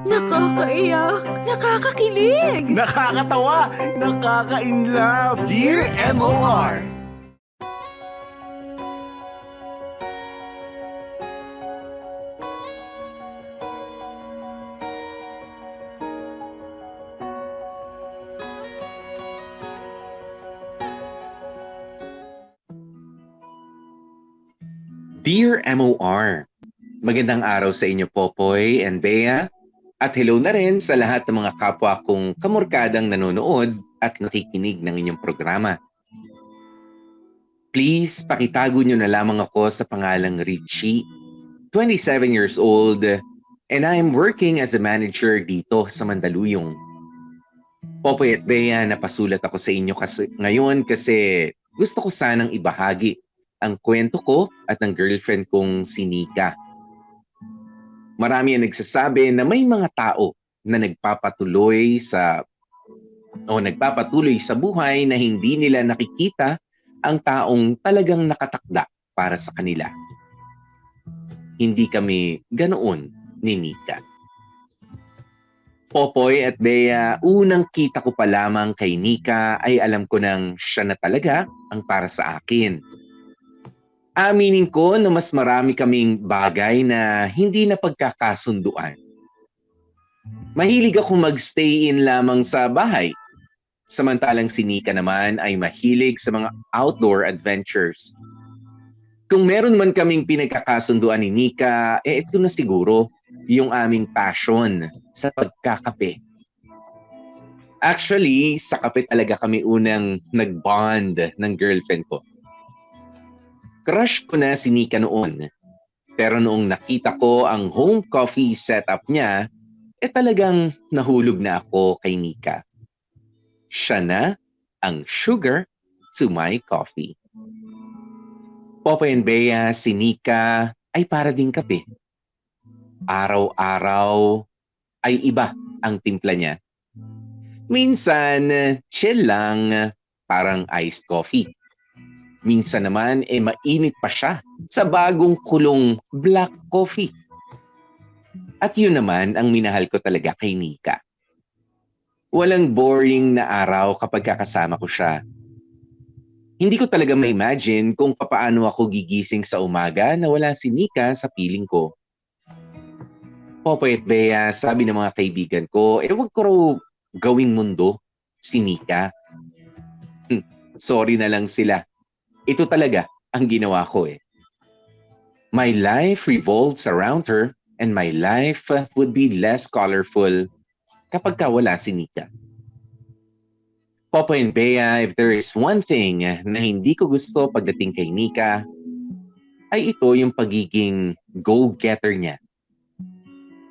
Nakakaiyak, nakakakilig. Nakakatawa, nakaka-inlove. Dear MOR! Dear MOR, magandang araw sa inyo Popoy and Bea at hello na rin sa lahat ng mga kapwa kong kamorkadang nanonood at nakikinig ng inyong programa. Please, pakitago nyo na lamang ako sa pangalang Richie, 27 years old, and I am working as a manager dito sa Mandaluyong. Popoy at Bea, napasulat ako sa inyo ngayon kasi gusto ko sanang ibahagi ang kwento ko at ng girlfriend kong si Nika. Marami ang nagsasabi na may mga tao na nagpapatuloy sa buhay na hindi nila nakikita ang taong talagang nakatakda para sa kanila. Hindi kami ganoon ni Nika. Popoy at Bea, unang kita ko pa lamang kay Nika ay alam ko nang siya na talaga ang para sa akin. Aminin ko na mas marami kaming bagay na hindi na pagkakasunduan. Mahilig ako mag-stay in lamang sa bahay. Samantalang si Nika naman ay mahilig sa mga outdoor adventures. Kung meron man kaming pinagkakasunduan ni Nika, ito na siguro yung aming passion sa pagkakape. Actually, sa kape talaga kami unang nag-bond ng girlfriend ko. Crush ko na si Nika noon. Pero noong nakita ko ang home coffee setup niya, talagang nahulog na ako kay Nika. Siya na ang sugar to my coffee. Popoy and Bea, si Nika ay para ding kape. Araw-araw ay iba ang timpla niya. Minsan, chill lang, parang iced coffee. Minsan naman, mainit pa siya sa bagong kulong black coffee. At yun naman ang minahal ko talaga kay Nika. Walang boring na araw kapag kakasama ko siya. Hindi ko talaga ma-imagine kung papaano ako gigising sa umaga na wala si Nika sa piling ko. Popoy at Bea, sabi ng mga kaibigan ko, wag ko raw gawing mundo si Nika. Sorry na lang sila. Ito talaga ang ginawa ko My life revolves around her and my life would be less colorful kapag wala si Nika. Popoy and Bea, if there is one thing na hindi ko gusto pagdating kay Nika, ay ito yung pagiging go-getter niya.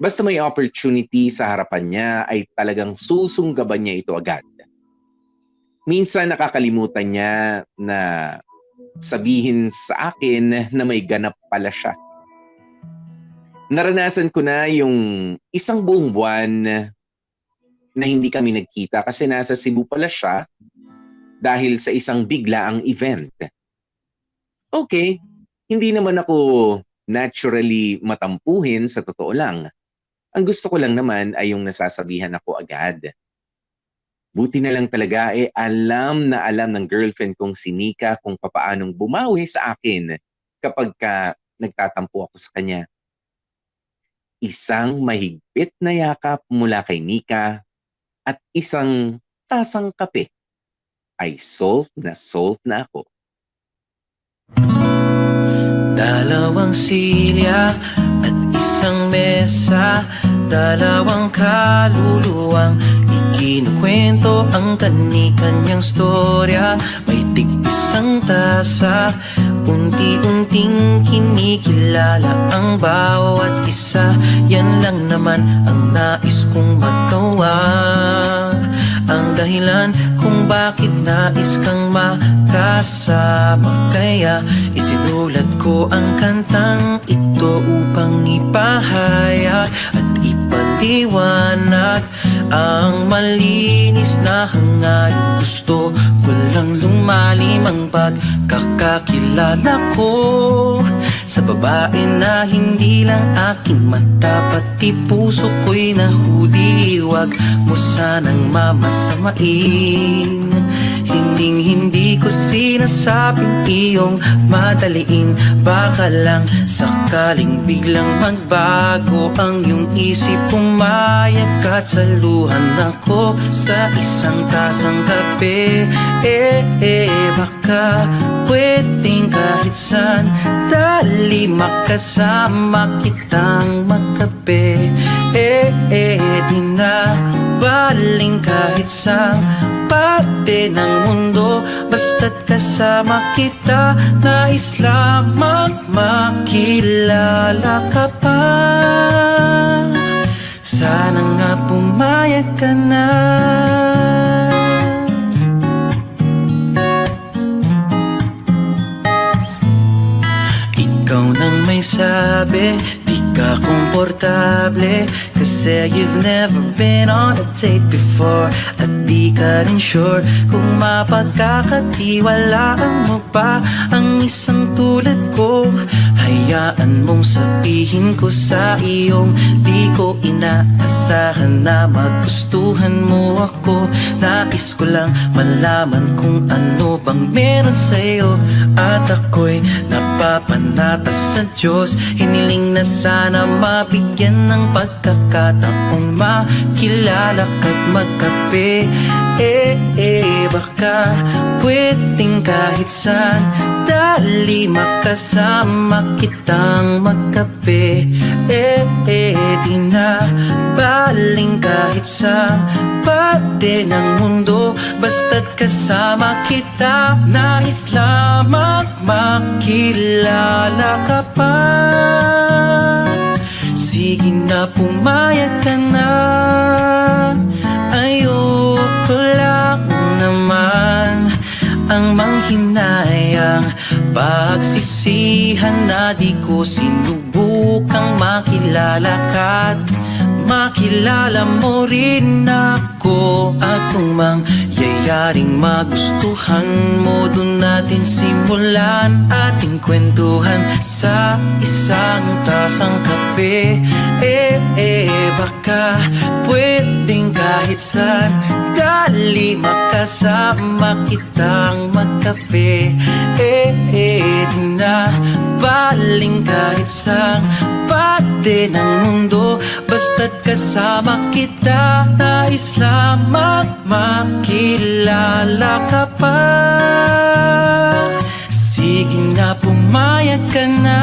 Basta may opportunity sa harapan niya ay talagang susunggaban niya ito agad. Minsan nakakalimutan niya na sabihin sa akin na may ganap pala siya. Naranasan ko na yung isang buong buwan na hindi kami nagkita kasi nasa Cebu pala siya dahil sa isang biglaang event. Okay, hindi naman ako naturally matampuhin sa totoo lang. Ang gusto ko lang naman ay yung nasasabihan ako agad. Buti na lang talaga alam na alam ng girlfriend kong si Nika kung papaanong bumawi sa akin kapag nagtatampo ako sa kanya. Isang mahigpit na yakap mula kay Nika at isang tasang kape ay solve na ako. Dalawang silya at isang mesa, dalawang kaluluwang ikinukwento ang kani-kanyang storya. May tig-isang tasa, unti-unting kinikilala ang bawat isa. Yan lang naman ang nais kong magawa, ang dahilan kung bakit nais kang makasama. Kaya isinulat ko ang kantang ito upang ipahayag at ipaliwanag ang malinis na hangarin. Gusto ko lang lumalim ang pagkakakilala ko sa babae na hindi lang aking mata, pati puso ko'y nahuli. Huwag mo sanang mamasamain. Hindi ko sinasabing iyong madaliin. Baka lang sakaling biglang magbago ang iyong isip, pumayag at saluhan ako sa isang tasang kape. Baka pwedeng kahit saan, dali makasama kitang magkape. Di na baling kahit saan parte ng mundo, basta't kasama kita. Nais lamang makilala ka pa. Sana nga pumayag ka na. Ikaw nang may sabi, di ka komportable, kasi you've never been on a date before. At di ka rin sure kung mapagkakatiwalaan mo pa ang isang tulad ko. Hayaan mong sabihin ko sa iyong di ko inaasahan na magustuhan mo ako. Nais ko lang malaman kung ano bang meron sa'yo, at ako'y napapanatag sa Diyos. Hiniling na sana mabigyan ng pagkakataong makilala ka't magkape. Baka pwedeng kahit saan, dali makasama kitang magkape. Di na baling kahit saan parte ng mundo, basta't kasama kita. Nais lamang makilala ka pa. Sige na, pumayag ka na. Ayoko lang naman ang manghinayang pagsisihan na di ko sinubukang makilala ka't makilala mo rin ako. At kung mangyayaring magustuhan mo, dun natin simulan ating kwentuhan sa isang tasang kape. Baka pwedeng kahit saan, dali makasama kitang magkape. Di na baling kahit saan parte ng mundo, basta't kasama kita. Nais lamang makilala ka pa. Sige na, pumayag ka na.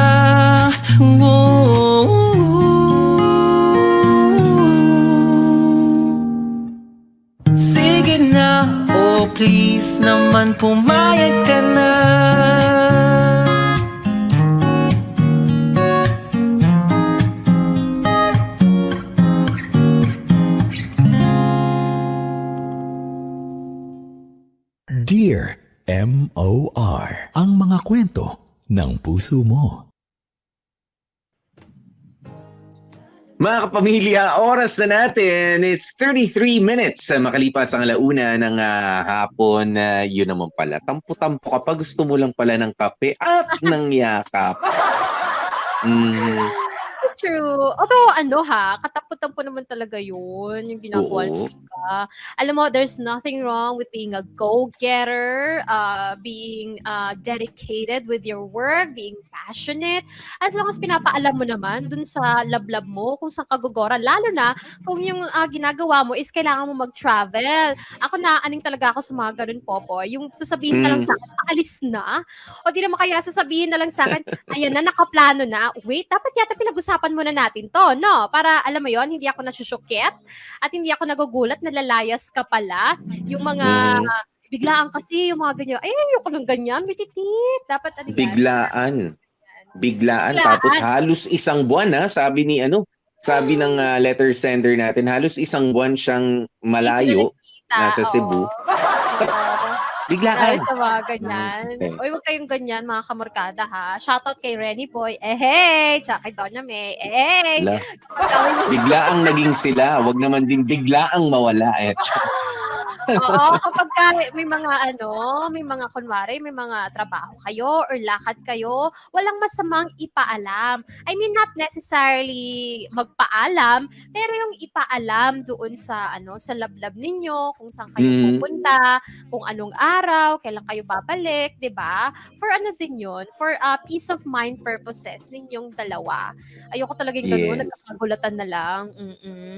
Sige na, oh please naman, pumayag ka na. Dear M.O.R. Ang mga kwento ng puso mo. Mga kapamilya, oras na natin. It's 33 minutes makalipas ang alauna ng hapon. Yun naman pala, tampo-tampo ka pa. Gusto mo lang pala ng kape at ng yakap. True. Although, katapo-tampo naman talaga yun, yung ginagawa Oo. ni Mika. Alam mo, there's nothing wrong with being a go-getter, being dedicated with your work, being passionate. As long as pinapaalam mo naman dun sa lablab mo kung saan kagugora, lalo na kung yung ginagawa mo is kailangan mo mag-travel. Ako aning talaga ako sa mga ganun, Popo. Yung sasabihin na lang sa akin, aalis na? O di naman kaya sasabihin na lang sa akin, ayan na, nakaplano na. Wait, dapat yata pinag-usapan muna natin to, no? Para, alam mo yon, hindi ako nasusyukit at hindi ako nagugulat na lalayas ka pala. Yung mga biglaan kasi, yung mga ganyan, ay, ayoko ng ganyan, bititit. Dapat ano yan? Biglaan. Tapos halos isang buwan, sabi ng letter sender natin, halos isang buwan siyang malayo, nasa Cebu. Biglaan. Dahil sa mga ganyan. Oy, huwag kayong ganyan, mga kamorkada, ha? Shoutout kay Renny Boy. Hey! Tsaka kay Donya May. Hey! Biglaang naging sila. Wag naman din biglaang mawala. Oo, kapagka may mga may mga kunwari may mga trabaho kayo or lakad kayo, walang masamang ipaalam. I mean, not necessarily magpaalam, pero yung ipaalam doon sa sa lablab ninyo, kung saan kayo Mhm. pupunta, kung anong araw, kailan kayo babalik, 'di ba? For din 'yun, for peace of mind purposes ninyong dalawa. Ayoko talaga yung gano'n, Yes. nagkakagulatan na lang.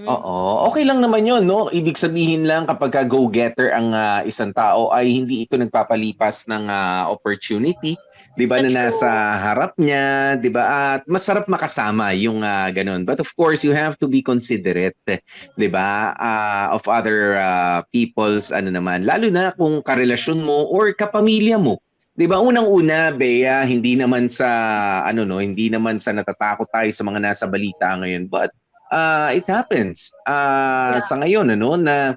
Oo, okey lang naman 'yun 'no, ibig sabihin lang kapagka go-getter ang, isang tao ay hindi ito nagpapalipas ng, opportunity, 'di ba, So na nasa true. harap niya, 'di ba, at masarap makasama yung, gano'n. But of course, you have to be considerate, 'di ba, of other, people's naman, lalo na kung karelasyon mo or kapamilya mo. 'Di ba, unang-una, Bea, hindi naman sa hindi naman sa natatakot tayo sa mga nasa balita ngayon, but it happens. Yeah. Sa ngayon na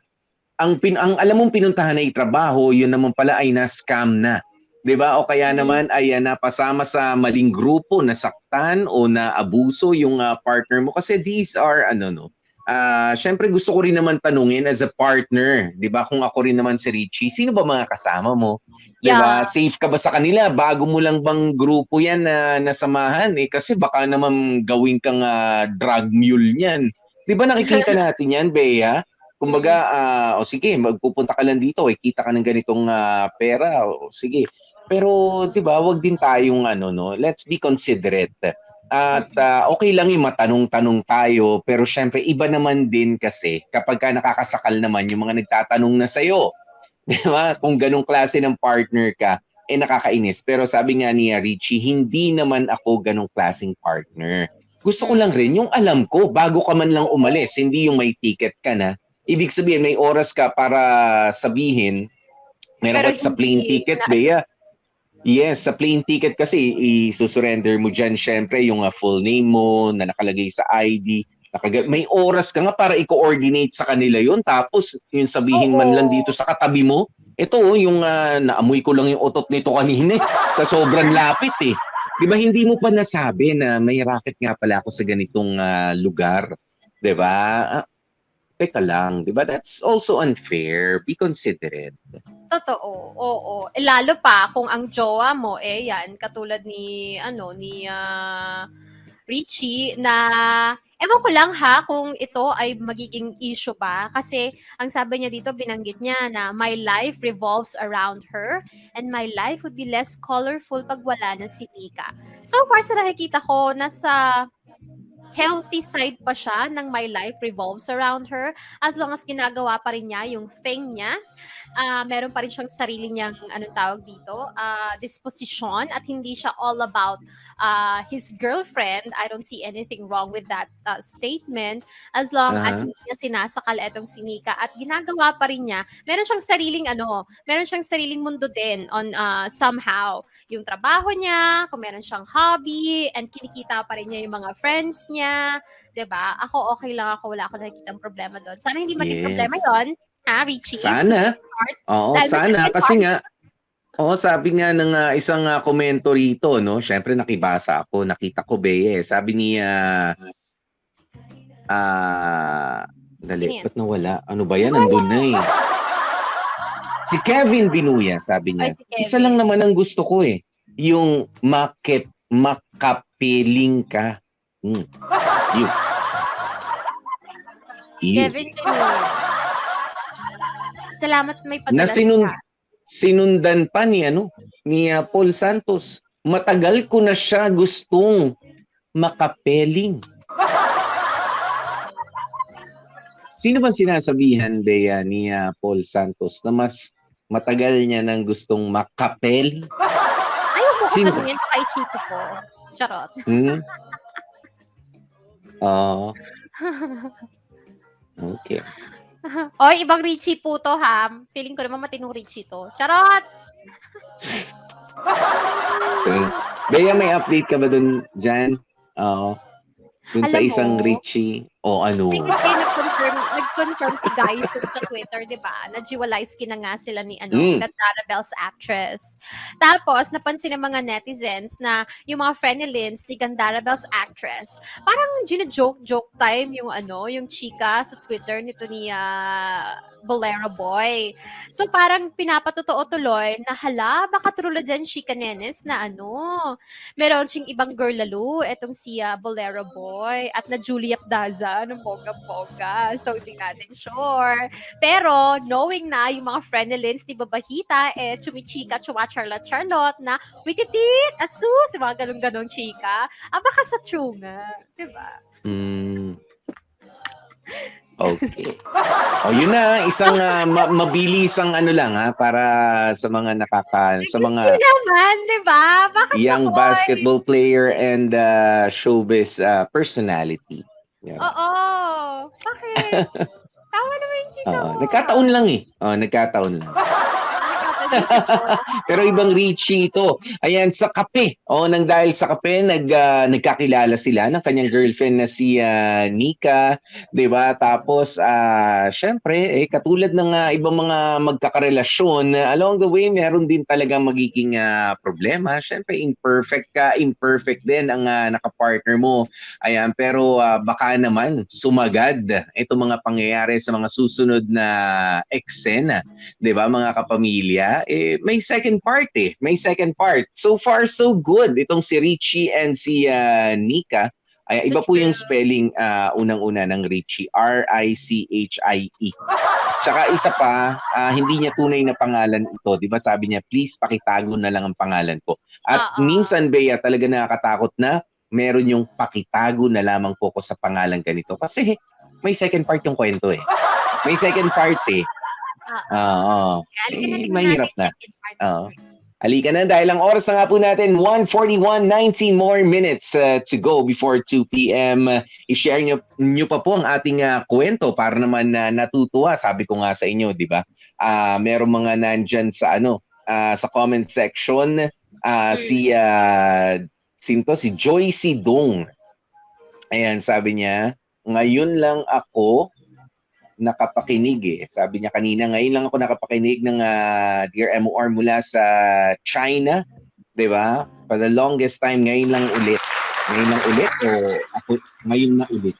ang alam mong pinuntahan ay trabaho, yun naman pala ay na-scam na. 'Di ba? O kaya Mm. naman ay napasama sa maling grupo, nasaktan o naabuso yung partner mo kasi these are syempre gusto ko rin naman tanungin as a partner, 'di ba? Kung ako rin naman si Richie, sino ba mga kasama mo? 'Di ba? Yeah. Safe ka ba sa kanila? Bago mo lang bang grupo 'yan na nasamahan kasi baka naman gawin kang drug mule niyan. 'Di ba nakikita natin 'yan, Bea? Mm. Kumbaga, o sige, magpupunta ka lang dito, kita ka ng ganitong pera, o sige. Pero 'di ba, wag din tayong let's be considerate. At Mm. okay lang yung matanong-tanong tayo, pero syempre iba naman din kasi kapagka nakakasakal naman yung mga nagtatanong na sa'yo. 'Di ba? Kung ganong klase ng partner ka, nakakainis. Pero sabi nga ni Richie, hindi naman ako ganong klaseng partner. Gusto ko lang Mm. rin yung alam ko bago ka man lang umalis, hindi yung may ticket ka na. Ibig sabihin may oras ka para sabihin, meron Pero ka sa plane hindi ticket, Bea. Yes, sa plane ticket kasi i-surrender mo diyan syempre yung full name mo na nakalagay sa ID. May oras ka nga para i-coordinate sa kanila yun tapos yung sabihin man lang dito oo. sa katabi mo, ito yung naamoy ko lang yung utot nito kanina sa sobrang lapit 'Di ba hindi mo pa nasabi na may racket nga pala ako sa ganitong lugar, 'di ba? Teka lang, 'di ba? That's also unfair. Be considerate. Totoo, oo. Lalo pa kung ang jowa mo, 'yan, katulad ni Richie na ewan ko lang ha kung ito ay magiging issue ba kasi ang sabi niya dito binanggit niya na my life revolves around her and my life would be less colorful pag wala na si Mika. So far sa nakikita ko nasa healthy side pa siya ng my life revolves around her as long as ginagawa pa rin niya yung thing niya. Meron pa rin siyang sarili niyang anong tawag dito, disposition at hindi siya all about his girlfriend. I don't see anything wrong with that statement as long as Aha. hindi niya sinasakal etong si Nika at ginagawa pa rin niya. Meron siyang sariling mundo din on somehow. Yung trabaho niya, kung meron siyang hobby, and kinikita pa rin niya yung mga friends niya, 'di ba? Ako okay lang ako, wala akong nakikitang problema doon. Sana hindi maging problema Yes. 'yon, Richie, sa Sana. second part. Oo, Dahil may sana second kasi part. nga sabi nga ng isang komento rito 'no, siyempre nakibasa ako, nakita ko Bea, sabi ni Sino dali yan? ba't nawala? Ano ba 'yan, Nawala. nandun na Si Kevin Binuya sabi Ay, niya, si "Isa lang Kevin. naman ang gusto ko yung makapiling ka." Hmm, yun. Yun. Kevin Pinuy. Salamat may Na padulas ka. sinundan pa ni Paul Santos. Matagal ko na siya gustong makapeling. Sino bang sinasabihan, Bea, ni Paul Santos na mas matagal niya nang gustong makapeling? Ayaw mo ko Sino ba? tanungin to kay Chico po. Charot. Hmm? Oo. Okay. Oy, ibang Richie po to ha. Feeling ko naman matinong Richie to. Charot! Bea, may update ka ba dun dyan? Oo. Dun sa Alam isang mo, Richie o ano? may kasi nagpunta nag-confirm si Gaisoo sa Twitter, 'di ba? Na-dualize kina nga sila ni Mm. Gandara Bell's actress. Tapos napansin ng mga netizens na yung mga frenelins ni Gandara Bell's actress, parang gina-joke time yung yung chika sa Twitter nito ni Bolero Boy. So parang pinapatotoo tuloy na hala, baka trulo din chika nenes na meron siyang ibang girl lalo, etong si Bolero Boy at na Juliet Daza ng bonggang-bongga. So hindi natin sure. Pero knowing na yung mga frenelins ni Babahita, chumichika, chuwa-charlotte na wikitit, asus, yung mga ganun-ganong chika. Baka sa true nga. Diba? Okay. Yun na, isang mabilisang lang para sa mga sa mga Hindi naman, diba? Bakit young ako? basketball player and showbiz personality. Yeah. Oo. Bakit? Tawa naman yung chika mo. Nagkataon lang nagkataon lang. Pero ibang Richie ito. Ayan, sa kape. Nang dahil sa kape, nagkakilala sila ng kanyang girlfriend na si Nika. 'Di ba? Tapos, syempre, katulad ng ibang mga magkakarelasyon, along the way, meron din talagang magiging problema. Syempre, imperfect ka. Imperfect din ang nakapartner mo. Ayan, pero baka naman sumagad itong mga pangyayari sa mga susunod na eksena. 'Di ba, mga kapamilya? May second part May second part. So far, so good. Itong si Richie and si Nika. Ay, iba po yung spelling unang-una ng Richie. R-I-C-H-I-E. Tsaka isa pa, hindi niya tunay na pangalan ito. Di ba sabi niya, please pakitago na lang ang pangalan ko. At minsan, Bea, talaga nakakatakot na meron yung pakitago na lamang po ko sa pangalan ganito. Kasi may second part yung kwento May second part mahirap na. Halika na dahil ang oras na nga po natin 1:41, 19 more minutes to go before 2 p.m. I-share nyo pa po ang ating kwento para naman natutuwa. Sabi ko nga sa inyo, di ba? Merong mga nandyan sa sa comment section si Joyce Dong. Ayan, sabi niya, ngayon lang ako nakapakinig Sabi niya kanina, ngayon lang ako nakapakinig ng Dear MOR mula sa China. 'Di ba? For the longest time, ngayon lang ulit. Ngayon lang ulit o ako ngayon na ulit.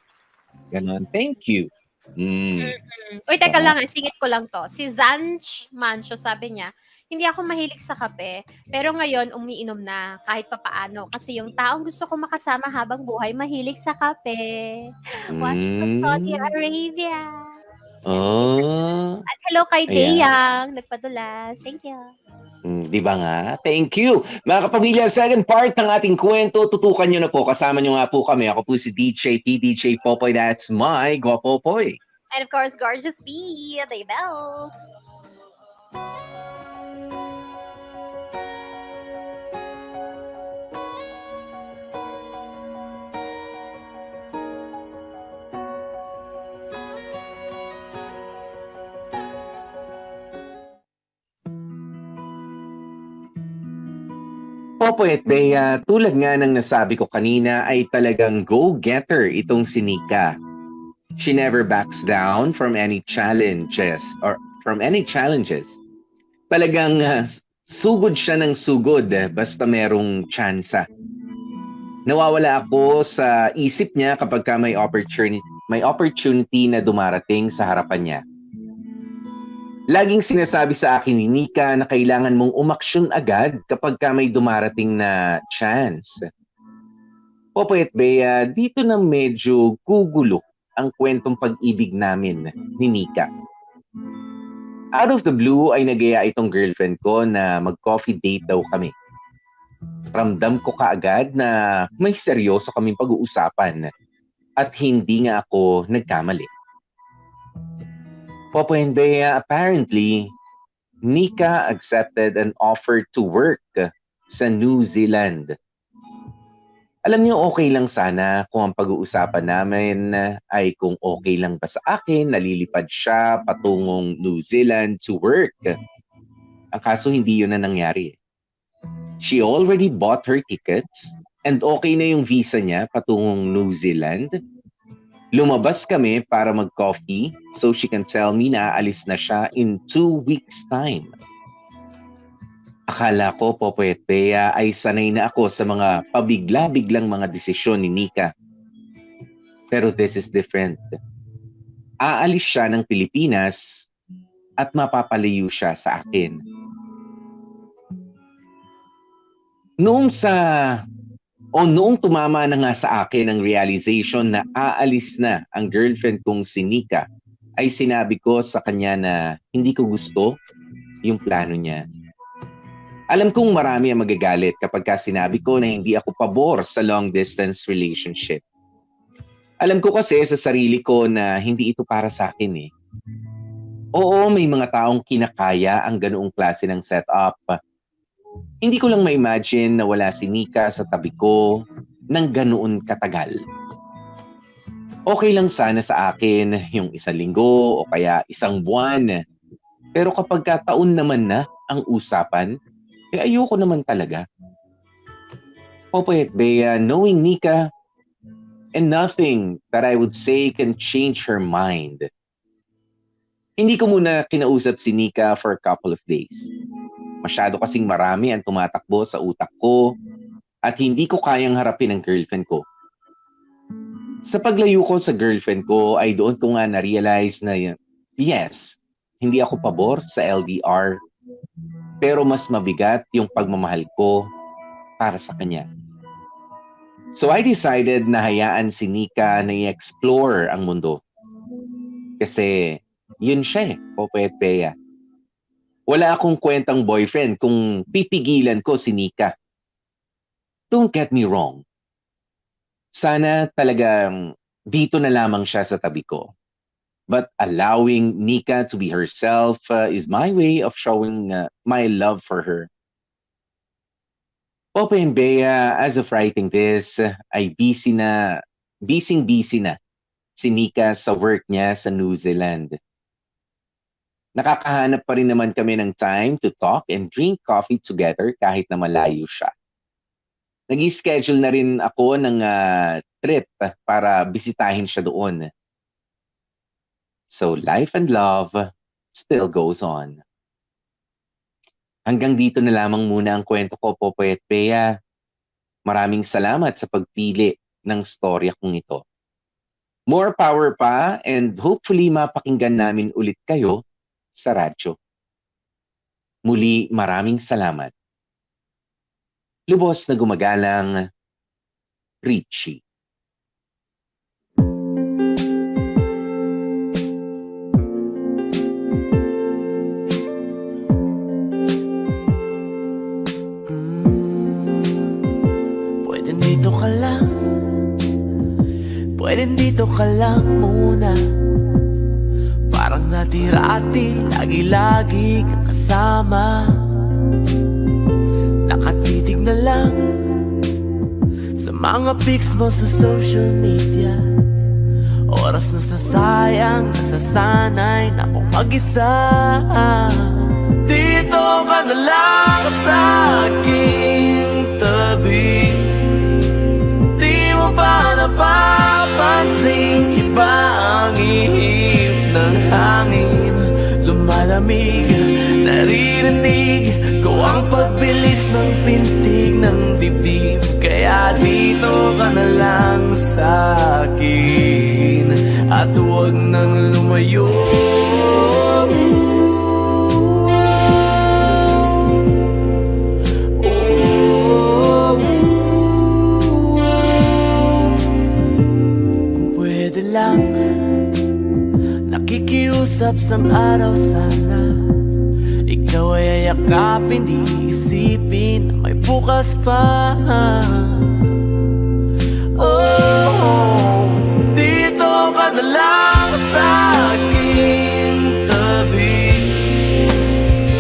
Ganon. Thank you. Uy, teka lang, singit ko lang to. Si Zanch Mancho, sabi niya, hindi ako mahilig sa kape, pero ngayon umiinom na kahit papaano. Kasi yung taong gusto ko makasama habang buhay, mahilig sa kape. Watching from Saudi Arabia. At hello kay Deyang, nagpadulas. Thank you. Di ba nga? Thank you. Mga kapamilya, second part ng ating kwento, tutukan nyo na po. Kasama nyo nga po kami. Ako po si DJ Popoy. That's my Gwapopoy. And of course, Gorgeous B, the bells. Popoy at Bea, tulad nga ng nasabi ko kanina ay talagang go-getter itong si Nika. She never backs down from any challenges. Talagang sugod siya ng sugod basta merong tsansa. Nawawala ako sa isip niya kapag may opportunity na dumarating sa harapan niya. Laging sinasabi sa akin ni Nika na kailangan mong umaksyon agad kapag may dumarating na chance. Popoy at Bea, dito na medyo gugulo ang kwentong pag-ibig namin ni Nika. Out of the blue ay nagaya itong girlfriend ko na mag-coffee date daw kami. Ramdam ko kaagad na may seryoso kaming pag-uusapan at hindi nga ako nagkamali. Popoy and Bea, apparently, Nika accepted an offer to work sa New Zealand. Alam niyo, okay lang sana kung ang pag-uusapan namin ay kung okay lang ba sa akin, nalilipad siya patungong New Zealand to work. Ang kaso, hindi yun na nangyari. She already bought her tickets and okay na yung visa niya patungong New Zealand. Lumabas kami para mag-coffee so she can tell me na aalis na siya in 2 weeks' time. Akala ko, Popoy at Bea, ay sanay na ako sa mga pabigla-biglang mga desisyon ni Nika. Pero this is different. Aalis siya ng Pilipinas at mapapalayo siya sa akin. Noong tumama na nga sa akin ang realization na aalis na ang girlfriend kong si Nika, ay sinabi ko sa kanya na hindi ko gusto yung plano niya. Alam kong marami ang magagalit kapag sinabi ko na hindi ako pabor sa long distance relationship. Alam ko kasi sa sarili ko na hindi ito para sa akin eh. Oo, may mga taong kinakaya ang ganoong klase ng setup. Hindi ko lang ma-imagine na wala si Nika sa tabi ko ng ganoon katagal. Okay lang sana sa akin yung 1 linggo o kaya 1 buwan. Pero kapag taon naman na ang usapan, ayoko naman talaga. Popoy at Bea, knowing Nika, and nothing that I would say can change her mind. Hindi ko muna kinausap si Nika for a couple of days. Masyado kasing marami ang tumatakbo sa utak ko at hindi ko kayang harapin ang girlfriend ko. Sa paglayo ko sa girlfriend ko ay doon ko nga na-realize na yes, hindi ako pabor sa LDR. Pero mas mabigat yung pagmamahal ko para sa kanya. So I decided na hayaan si Nika na i-explore ang mundo. Kasi yun siya eh, Popoy at Bea. Wala akong kwentang boyfriend kung pipigilan ko si Nika. Don't get me wrong. Sana talagang dito na lamang siya sa tabi ko. But allowing Nika to be herself is my way of showing my love for her. Popoy and Bea, as of writing this, ay busy na si Nika sa work niya sa New Zealand. Nakakahanap pa rin naman kami ng time to talk and drink coffee together kahit na malayo siya. Nag-schedule na rin ako ng trip para bisitahin siya doon. So life and love still goes on. Hanggang dito na lamang muna ang kwento ko, Popoy at Bea. Maraming salamat sa pagpili ng storya kong ito. More power pa and hopefully mapakinggan namin ulit kayo sa radyo. Muli, maraming salamat. Lubos na gumagalang, Richie. Pwede dito ka lang muna. Parang natira-ati, lagi-lagi kang kasama. Nakatitig na lang sa mga pics mo sa social media. Oras na sasayang, nasasanay na akong mag-isa. Dito ka na lang sa aking tabi. Di mo ba napapansin, iba ang ihip ng hangin. Lumalamig, naririnig ko ang pagbilis ng pintig ng dibdib. Kaya dito ka na lang sa akin at huwag nang lumayo. Nakikiusap sang araw sana, ikaw ay yakapin, iisipin na may bukas pa. Oh, dito ka na lang sa aking tabi.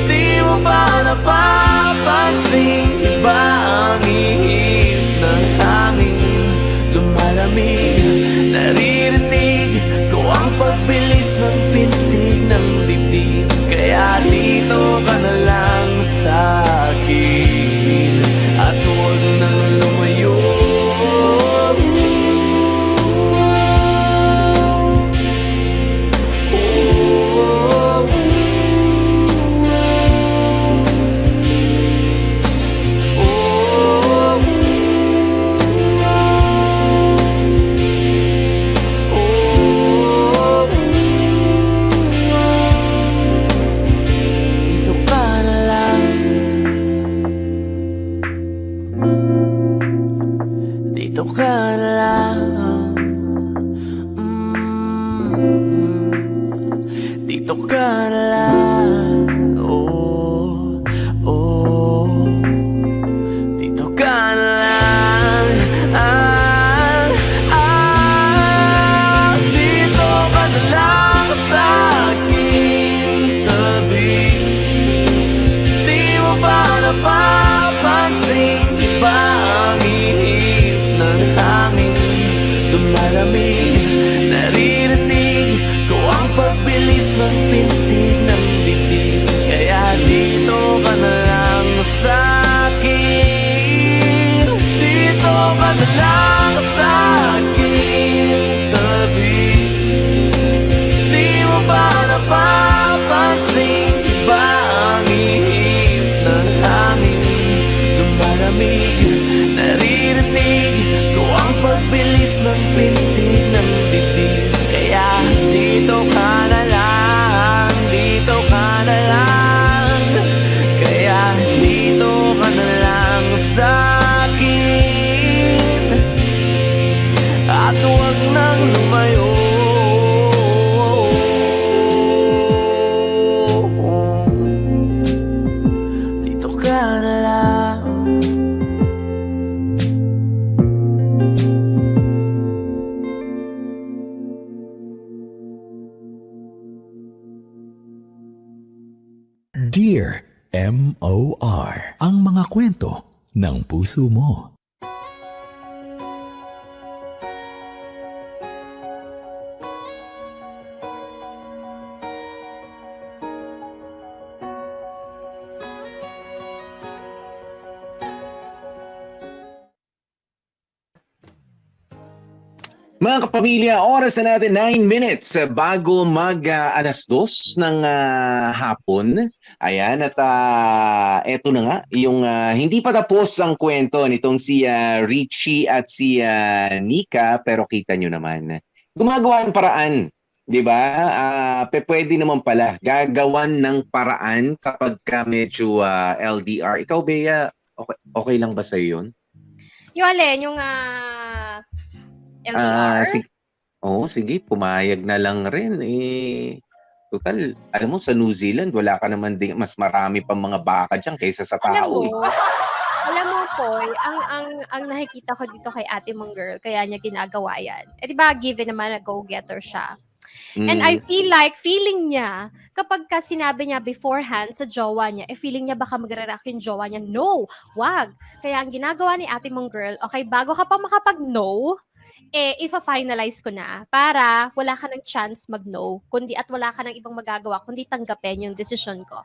Di mo ba napapansin, iba ang ihip ng hangin. Lumalamig, naririnig ko ang pagbilis ng pintig ng dibdib. Kaya dito ka na lang sa akin at huwag nang lumayo. dito ka na lang. Oh, oh, dito ka na lang. Dito ka na lang sa aking tabi. Di mo ba napapansin, di ba ang ihip ng hangin lumalamig? Naririnig ko ang pagbilis ng pintig ng bibig. Kaya dito ka na lang sa akin. Dito ka na lang sa akin tabi. Di mo ba napapansin, di ba ang ihip ng hangin lumalamig? Naririnig ko ang pagbilis ng pintig ng bibig. Kaya dito ka na lang, dito ka na lang. Kaya dito ka na lang sa akin. At huwag nang lumayo. Dito ka na lang. Dear M.O.R. Ang mga kwento ng puso mo. Mga kapamilya, oras na natin 9 minutes bago mag alas 2 ng hapon. Ayan, at eto na nga, yung hindi pa tapos ang kwento nitong si Richie at si Nika, pero kita nyo naman, gumagawa ng paraan. 'Di ba? Pwede naman pala gagawan ng paraan kapag ka medyo LDR. Ikaw, Bea, okay lang ba sa 'yon? Yung alin, yung LDR? Sige, pumayag na lang rin. Total, alam mo, sa New Zealand, wala ka naman mas marami pang mga baka dyan kaysa sa tao. Alam mo, Poy, ang nakikita ko dito kay ate mong girl, kaya niya ginagawa yan. Di ba, given naman na go-getter siya. And I feel like, feeling niya, kapag ka sinabi niya beforehand sa jowa niya, feeling niya baka mag-react yung jowa niya. No, wag. Kaya ang ginagawa ni ate mong girl, okay, bago ka pa makapag-no, ifa-finalize ko na para wala ka ng chance mag-no, kundi at wala ka ng ibang magagawa, kundi tanggapin yung decision ko.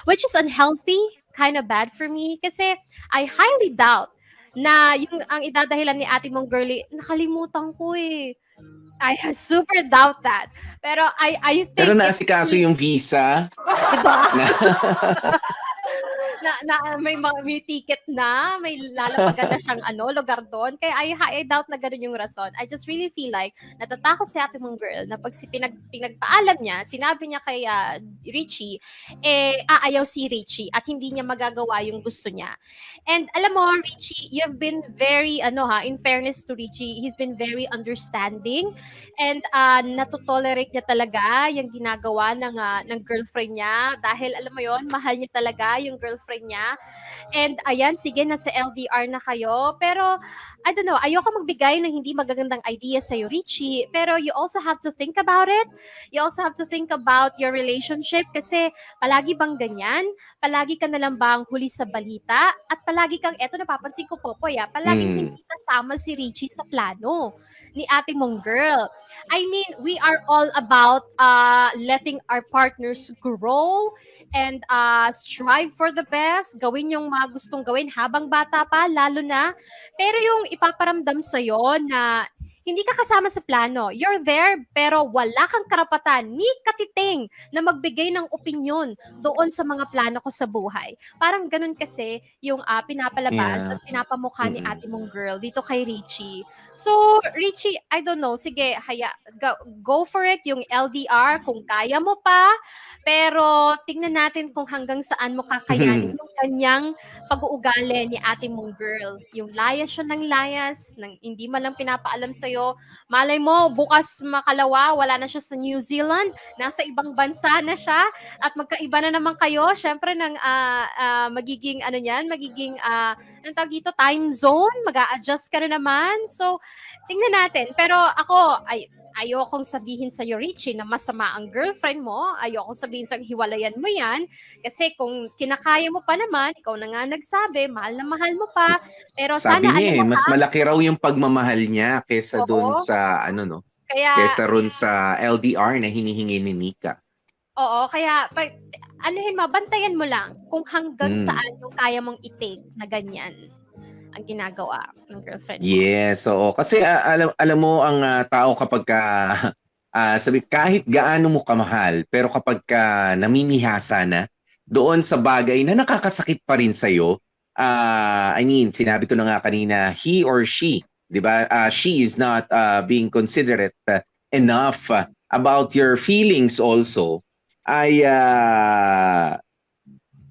Which is unhealthy, kind of bad for me, kasi I highly doubt na yung ang idadahilan ni ate mong girly, nakalimutan ko I super doubt that. Pero I think... Pero naasikaso yung visa. Diba? May ticket na, may lalapagan na siyang lugar doon. Kaya I doubt na ganun yung rason. I just really feel like natatakot si ate mong girl na pag pinagpaalam niya, sinabi niya kay Richie, aayaw si Richie at hindi niya magagawa yung gusto niya. And alam mo, Richie, you've been very, in fairness to Richie, he's been very understanding and natutolerate niya talaga yung ginagawa ng girlfriend niya dahil alam mo yon, mahal niya talaga yung girlfriend niya. And ayan, sige, nasa LDR na kayo. Pero, I don't know, ayoko magbigay ng hindi magagandang idea sa'yo, Richie. Pero you also have to think about it. You also have to think about your relationship kasi palagi bang ganyan? Palagi ka na lang bang huli sa balita? At palagi kang, eto napapansin ko, Popoy, palagi hindi kasama si Richie sa plano ni ate mong girl. I mean, we are all about letting our partners grow and strive for the best, gawin yung mga gustong gawin habang bata pa, lalo na. Pero yung ipaparamdam sa'yo na hindi ka kasama sa plano, you're there, pero wala kang karapatan ni katiting na magbigay ng opinyon doon sa mga plano ko sa buhay. Parang ganun kasi yung pinapalabas at pinapamukha ni ate mong girl dito kay Richie. So, Richie, I don't know, sige, go for it, yung LDR, kung kaya mo pa, pero tingnan natin kung hanggang saan mo kakayanin yung kanyang pag-uugali ni ate mong girl. Yung layas siya ng layas, hindi man lang pinapaalam sa'yo kayo. Malay mo, bukas makalawa, wala na siya sa New Zealand, nasa ibang bansa na siya, at magkaiba na naman kayo. Syempre, magiging, anong tawag dito, time zone, mag-a-adjust ka na naman. So, tingnan natin. Pero ako, ayokong sabihin sa'yo, Richie, na masama ang girlfriend mo. Ayokong sabihin sa'yo, hiwalayan mo yan. Kasi kung kinakaya mo pa naman, ikaw na nga nagsabi, mahal na mahal mo pa. Pero Sabi sana, niya alam mo, mas malaki raw yung pagmamahal niya kesa doon oo, sa kaya, kesa ron sa LDR na hinihingi ni Nika. oo, kaya, anuhin mo, bantayan mo lang kung hanggang Mm. saan yung kaya mong i-take na ganyan ang ginagawa ng girlfriend mo. Yes, oo. Kasi alam mo ang tao kapag sabi kahit gaano mo kamahal, pero kapag namimihasa na doon sa bagay na nakakasakit pa rin sa iyo, sinabi ko na nga kanina, he or she, 'di ba? She is not being considerate enough about your feelings also.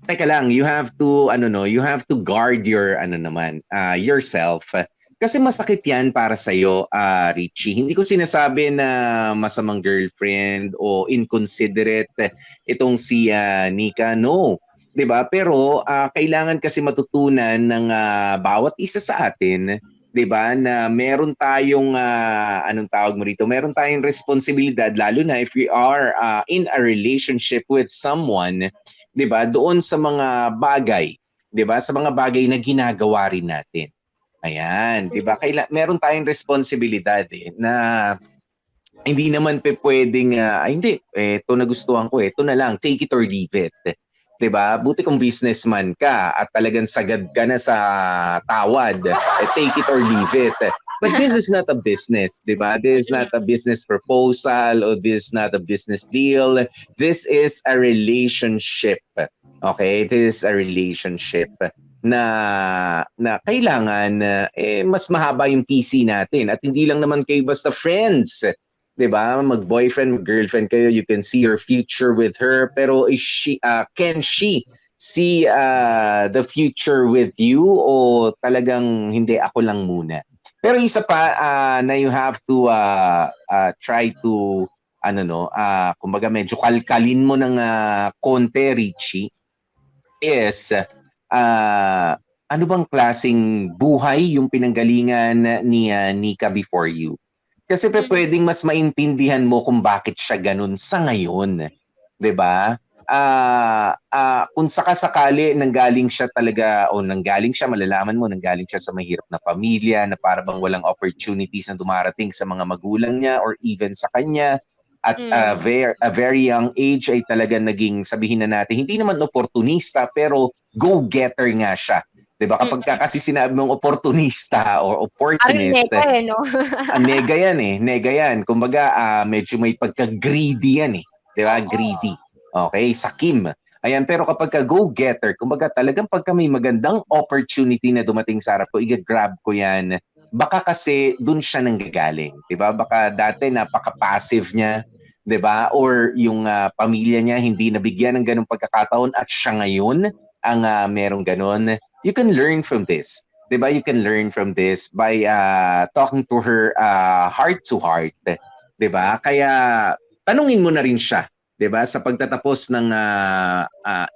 Teka lang, you have to guard your yourself. Kasi masakit 'yan para sa iyo, Richie. Hindi ko sinasabi na masamang girlfriend o inconsiderate itong si Nika. No. 'Di ba? Pero kailangan kasi matutunan ng bawat isa sa atin, 'di ba, na meron tayong anong tawag mo rito? Meron tayong responsibilidad lalo na if we are in a relationship with someone, 'di ba? Doon sa mga bagay, 'di ba? Sa mga bagay na ginagawa rin natin. Ayan, 'di ba? Meron tayong responsibilidad na hindi naman pwedeng hindi, ito nagustuhan ko, ito na lang, take it or leave it. 'Di ba? Buti kung businessman ka at talagang sagad ka na sa tawad, take it or leave it. But this is not a business, 'di ba? This is not a business proposal or this is not a business deal. This is a relationship. Okay? This is a relationship na kailangan mas mahaba yung PC natin at hindi lang naman kayo basta friends. 'Di ba? Mag-boyfriend, mag-girlfriend kayo, you can see your future with her, pero can she see the future with you o talagang hindi, ako lang muna? Pero isa pa na you have to try to kumbaga medyo kalkalin mo ng konti, Richie, is ano bang klaseng buhay yung pinanggalingan ni Nika before you? Kasi pwedeng mas maintindihan mo kung bakit siya ganun sa ngayon. 'Di ba? Kung sakasakali nanggaling siya talaga o nanggaling siya, malalaman mo nanggaling siya sa mahirap na pamilya na para bang walang opportunities na dumarating sa mga magulang niya or even sa kanya. At a very young age ay talaga naging, sabihin na natin, hindi naman oportunista pero go-getter nga siya. 'Di ba? Kapag kasi sinabi mong oportunista or opportunist, parang nega, no? nega yan eh. Nega yan. Kumbaga, medyo may pagka-greedy yan eh. 'Di ba? Greedy. Okay? Sakim. Ayan, pero kapag go-getter, kumbaga talagang pagka may magandang opportunity na dumating sa harap ko, i-grab ko yan. Baka kasi dun siya nanggagaling. 'Di ba? Baka dati napaka-passive niya, 'di ba? Or yung pamilya niya hindi nabigyan ng ganung pagkakataon at siya ngayon ang merong ganon. You can learn from this. 'Di ba? You can learn from this by talking to her heart to heart. 'Di ba? Kaya tanungin mo na rin siya, 'di ba? Sa pagtatapos ng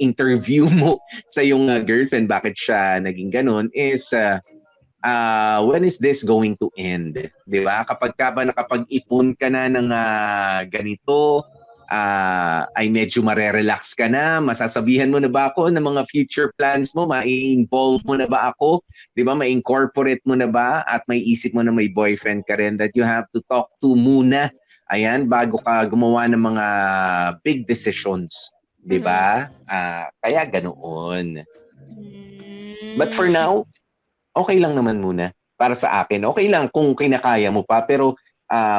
interview mo sa iyong girlfriend, bakit siya naging ganun is when is this going to end? 'Di ba? Kapag ka ba nakapag-ipon ka na ng ganito, ay medyo marerelax ka na, masasabihan mo na ba ako ng mga future plans mo, mai-involve mo na ba ako, 'di ba? Ma-incorporate mo na ba at may isip mo na may boyfriend ka rin that you have to talk to muna, ayan, bago ka gumawa ng mga big decisions, 'di ba? Kaya ganoon. But for now, okay lang naman muna para sa akin. Okay lang kung kinakaya mo pa, pero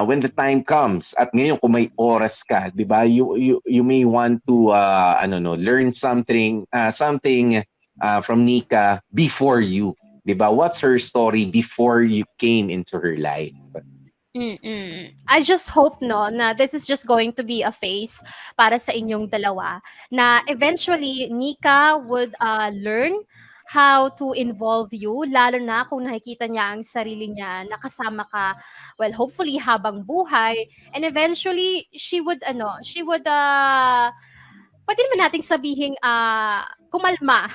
when the time comes at ngayon kung may oras ka, 'di ba? You may want to learn something from Nika before you, 'di ba? What's her story before you came into her life? I just hope na this is just going to be a phase para sa inyong dalawa, na eventually Nika would learn how to involve you, lalo na kung nakikita niya ang sarili niya nakasama ka, well, hopefully habang buhay, and eventually she would pwede naman nating sabihing kumalma.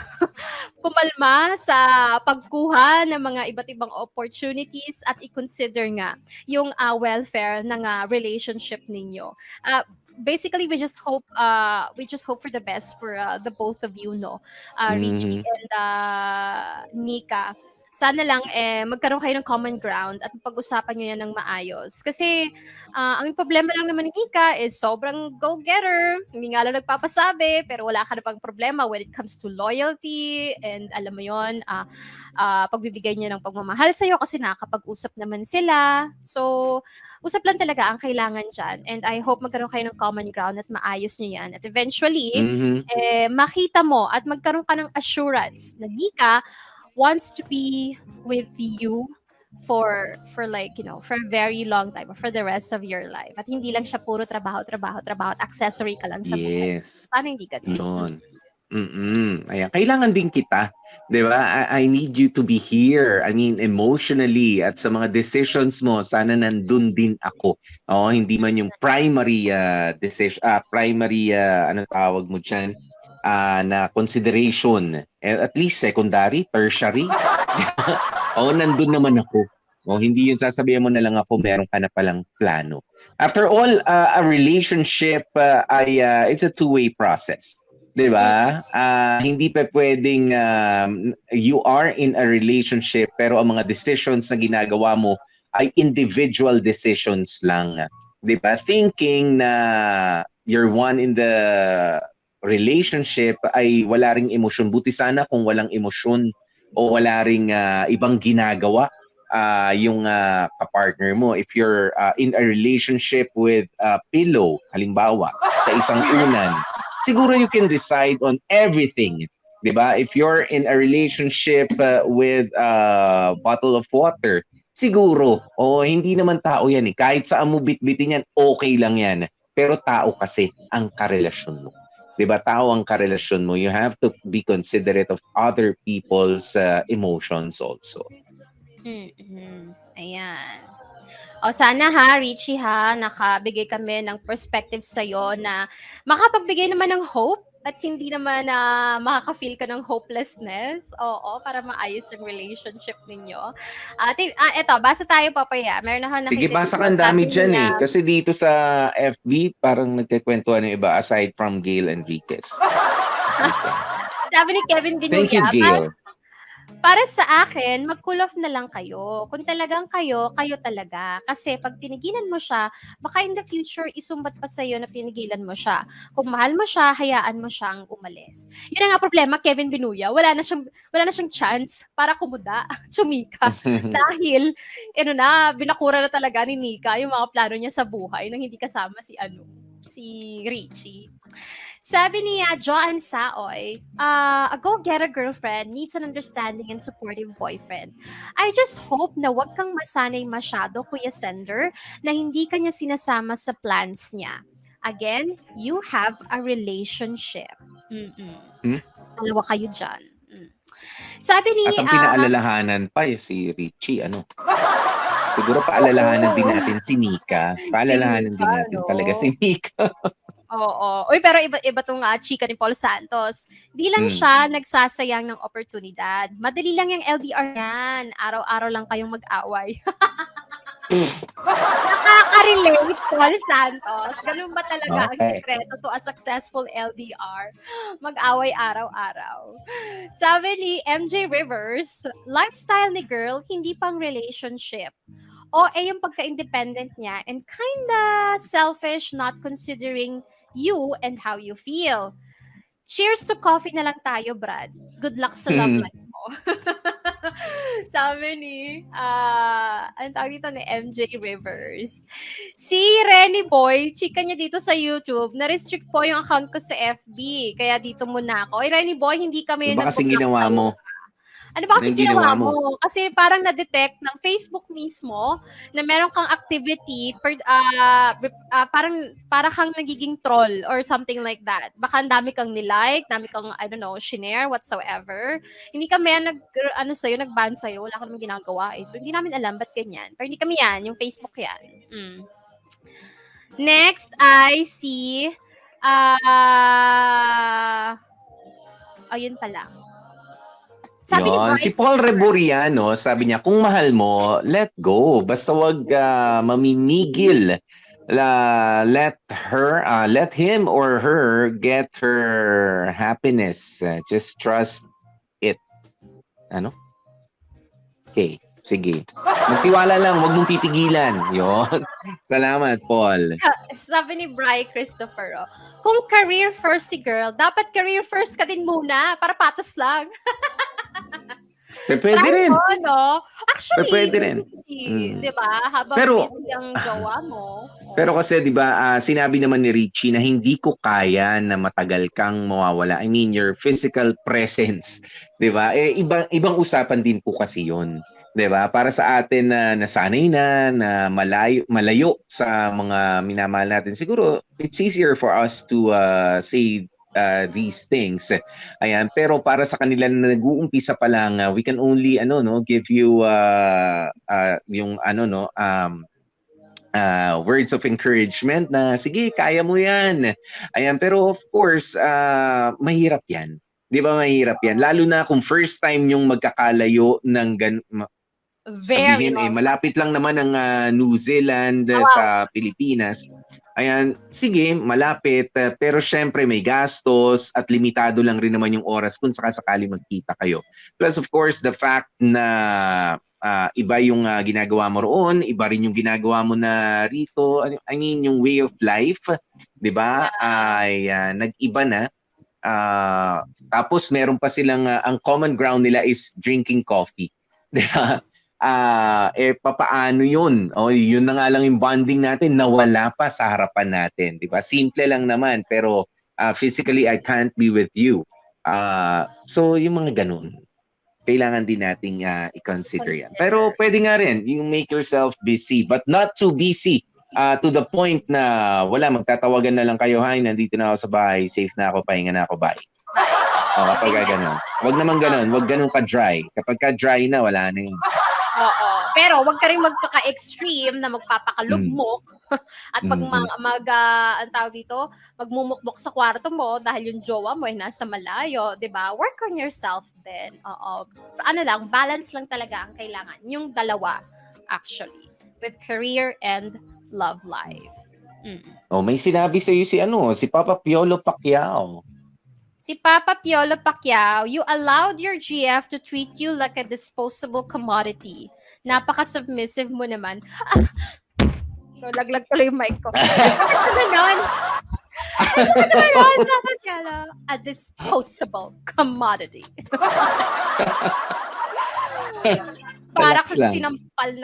Kumalma sa pagkuha ng mga iba't ibang opportunities at i-consider nga yung welfare ng relationship ninyo. Basically, we just hope for the best for the both of you, no, Richie Mhm. and Nika. Sana lang magkaroon kayo ng common ground at pag-usapan nyo yan ng maayos. Kasi ang problema lang naman ni Nika is sobrang go-getter. Hindi nga lang nagpapasabi, pero wala ka na pang problema when it comes to loyalty and alam mo yon, pagbibigay niya ng pagmamahal sa'yo kasi nakakapag-usap naman sila. So, usap lang talaga ang kailangan dyan. And I hope magkaroon kayo ng common ground at maayos nyo yan. At eventually, Mhm. makita mo at magkaroon ka ng assurance na Nika wants to be with you for like, for a very long time or for the rest of your life. At hindi lang siya puro trabaho, trabaho, trabaho at accessory ka lang sa buhay. Yes. Sana hindi ganun. Yun. Ayan. Kailangan din kita. 'Di ba? I need you to be here. I mean, emotionally at sa mga decisions mo, sana nandun din ako. Oo, hindi man yung primary ano tawag mo diyan, na consideration. At least secondary, tertiary. Oo, nandun naman ako. O, hindi yun sasabihin mo na lang ako, meron ka na palang plano. After all, a relationship it's a two-way process. 'Di ba? Hindi pa pwedeng you are in a relationship pero ang mga decisions na ginagawa mo ay individual decisions lang. 'Di ba? Thinking na you're one in the relationship ay wala ring emosyon. Buti sana kung walang emosyon o wala ring ibang ginagawa yung kapartner mo. If you're in a relationship with pillow, halimbawa, sa isang unan, siguro you can decide on everything. 'Di ba? If you're in a relationship with a bottle of water, siguro, hindi naman tao yan eh. Kahit saan mo bitbitin yan, okay lang yan. Pero tao kasi ang karelasyon mo. 'Di ba? Tao ang karelasyon mo. You have to be considerate of other people's emotions also. Ayan. O sana Richie nakabigay kami ng perspective sa'yo na makapagbigay naman ng hope at hindi naman makaka-feel ka ng hopelessness. Oo, para maayos yung relationship ninyo. Eto, basa tayo papaya. Meron ako nakita. Sige, basa ka, ang dami dyan eh. Kasi dito sa FB, parang nagkikwentuhan yung iba aside from Gail Enriquez. Sabi ni Kevin Binuya, Thank you, Gail. para sa akin, mag-cool off na lang kayo. Kung talagang kayo talaga. Kasi pag pinigilan mo siya, baka in the future, isumbat pa sa'yo na pinigilan mo siya. Kung mahal mo siya, hayaan mo siyang umalis. Yun ang nga problema, Kevin Binuya. Wala na siyang chance para kumuda, tsumika. Dahil, binakura na talaga ni Nika yung mga plano niya sa buhay nang hindi kasama si Richie. Sabi ni Joanne Saoy, a go-getter girlfriend needs an understanding and supportive boyfriend. I just hope na wag kang masanay masyado, Kuya Sender, na hindi ka niya sinasama sa plans niya. Again, you have a relationship. Dalawa kayo dyan. Sabi ni... At ang pinaalalahanan pa si Richie, siguro paalalahanan din natin si Nika. Paalalahanan din natin talaga si Nika. Oo. Uy, pero iba tong chika ni Paul Santos. Di lang siya nagsasayang ng oportunidad. Madali lang yung LDR yan. Araw-araw lang kayong mag-away. Nakaka-relate, Paul Santos. Ganun ba talaga ang sikreto to a successful LDR? Mag-away araw-araw. Sabi ni MJ Rivers, lifestyle ni girl, hindi pang relationship. Yung pagka-independent niya and kinda selfish, not considering you and how you feel. Cheers to coffee na lang tayo, Brad. Good luck sa love life mo. Sabi ni, ang tawag dito ni MJ Rivers. Si Renny Boy, chika niya dito sa YouTube, na-restrict po yung account ko sa FB. Kaya dito muna ako. Renny Boy, hindi kami Iba kasing ginawa mo. Ano ba Ano kasi yung ginawa ginawa mo? mo? Kasi parang na-detect ng Facebook mismo na meron kang activity para kang nagiging troll or something like that. Baka ang dami kang nilike, dami kang, I don't know, shinare, whatsoever. Hindi kami yan nag-ban sa'yo, wala ka namang ginagawa eh. So, hindi namin alam ba't ganyan. Pero hindi kami yan, yung Facebook yan. Next, I see, ayun pala. Sabi ni Yon, Brian, si Paul Reboriano, sabi niya, kung mahal mo, let go. Basta wag mamimigil. Let him or her get her happiness. Just trust it. Ano? Okay, sige. Magtiwala lang, wag mong pipigilan. Yon. Salamat, Paul. sabi ni Bri Christopher, kung career first si girl, dapat career first ka din muna para patas lang. Pwede rin. No? Actually, Pwede rin. di ba? Habang Pero- busy ang jowa mo. Pero kasi 'di ba, sinabi naman ni Richie na hindi ko kaya na matagal kang mawawala. I mean your physical presence, 'di ba? Ibang usapan din po kasi 'yon, 'di ba? Para sa atin na nasanay na malayo sa mga minamahal natin. Siguro it's easier for us to say these things. Ayan, pero para sa kanila na nag-uumpisa pa lang, we can only give you yung words of encouragement na sige, kaya mo yan. Ayan, pero of course, mahirap yan. Di ba mahirap yan? Lalo na kung first time yung magkakalayo ng Very sabihin, long. malapit lang naman ang New Zealand sa Pilipinas. Ayan, sige, malapit. Pero syempre may gastos at limitado lang rin naman yung oras kung sakasakali magkita kayo. Plus of course, the fact na iba yung ginagawa mo roon, iba rin yung ginagawa mo na rito. I mean, yung way of life, di ba? Ay nag-iba na. Tapos meron pa silang, ang common ground nila is drinking coffee. Di ba? Papaano yun? Yun na nga lang yung bonding natin, nawala pa sa harapan natin. Di ba? Simple lang naman, pero physically, I can't be with you. So, yung mga ganun, kailangan din nating i-consider yan. Pero pwede nga rin, you make yourself busy, but not too busy to the point na wala, magtatawagan na lang kayo, hi, nandito na ako sa bahay, safe na ako, pahinga na ako, bye. Kapag ganun. Wag naman ganun, wag ganun ka-dry. Kapag ka-dry na, wala na yun. Oo. Pero wag ka rin magpaka-extreme na magpapakalugmok at ang tawag dito, magmumukmok sa kwarto mo dahil yung jowa mo ay nasa malayo, 'di ba? Work on yourself din. Oo. Balance lang talaga ang kailangan. Yung dalawa actually, with career and love life. May sinabi sa iyo si Papa Piolo Pacquiao. Si Papa Piolo Pacquiao, you allowed your GF to treat you like a disposable commodity. Napaka-submissive mo naman. So, laglag tuloy yung mic ko. Ganon. Papa Piolo, a disposable commodity. Para Relax kasi lang. sinampal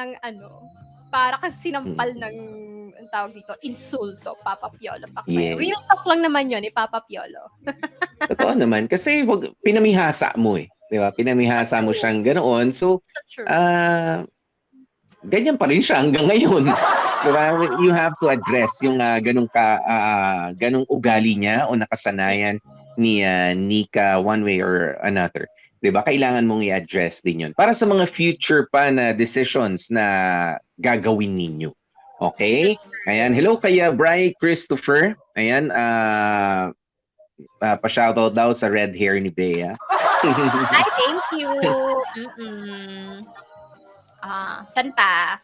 ng ang tawag dito, insulto, Papa Piolo Pacquiao. Yeah. Real talk lang naman yun ni Papa Piolo. Totoo naman. Kasi pinamihasa mo eh. Di ba? Pinamihasa mo siyang ganoon. So, So true. ganyan pa rin siya hanggang ngayon. Di ba? You have to address yung ganung ugali niya o nakasanayan ni Nika one way or another. Di ba? Kailangan mong i-address din yun. Para sa mga future pa na decisions na gagawin ninyo. Okay? Ayan. Hello kay Bri Christopher. Ayan. Pa-shoutout daw sa red hair ni Bea. Hi, thank you. San pa?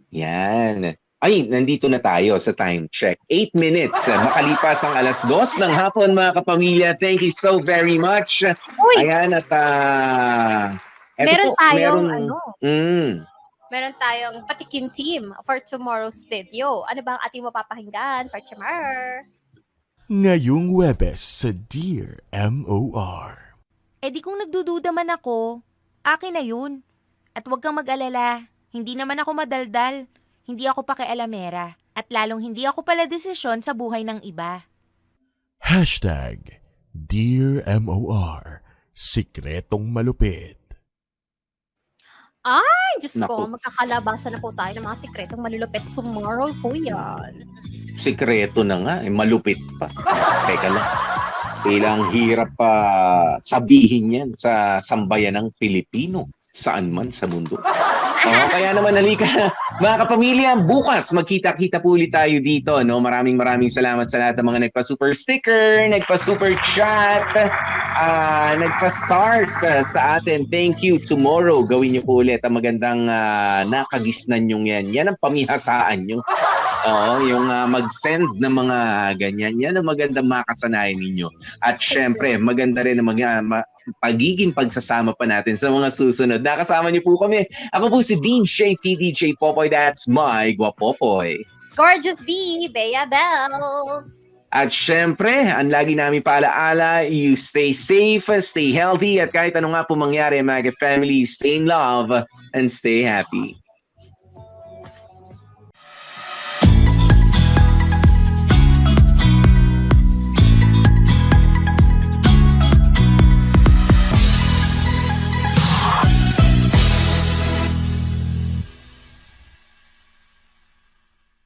Yan. Ay, nandito na tayo sa time check. 8 minutes. Makalipas ang 2:00 ng hapon, mga kapamilya. Thank you so very much. Uy! Ayan, at Meron tayong patikim team for tomorrow's video. Ano ba ang ating mapapakinggan for tomorrow? Ngayong Webes sa Dear MOR. Di kung nagdududa man ako, akin na yun. At huwag kang mag-alala, hindi naman ako madaldal, hindi ako pakialamera, at lalong hindi ako pala desisyon sa buhay ng iba. Hashtag Dear MOR. Sikretong malupit. Ay, Diyos Naku. ko, magkakalabasan na po tayo ng mga sikretong malulupit tomorrow po yan. Sikreto na nga, malupit pa. Teka lang. Kailang hirap pa sabihin yan sa sambayan ng Pilipino, saan man sa mundo. Kaya naman halika na. Mga kapamilya, bukas magkita-kita po ulit tayo dito. No? Maraming salamat sa lahat ng mga nagpa-super sticker, nagpa-super chat, nagpa-stars sa atin. Thank you. Tomorrow, gawin niyo po ulit ang magandang nakagisnan nyo yan. Yan ang pamihasaan nyo. Yung mag-send ng mga ganyan. Yan ang magandang makasanayan ninyo. At syempre, maganda rin ang pagiging pagsasama pa natin sa mga susunod. Nakasama niyo po kami. Ako po si Dean Shay PDJ Popoy. That's my Guapopoy. Gorgeous B, Bea Bells. At syempre, ang lagi namin paalaala, you stay safe, stay healthy, at kahit ano nga po mangyari, mga family, stay in love and stay happy.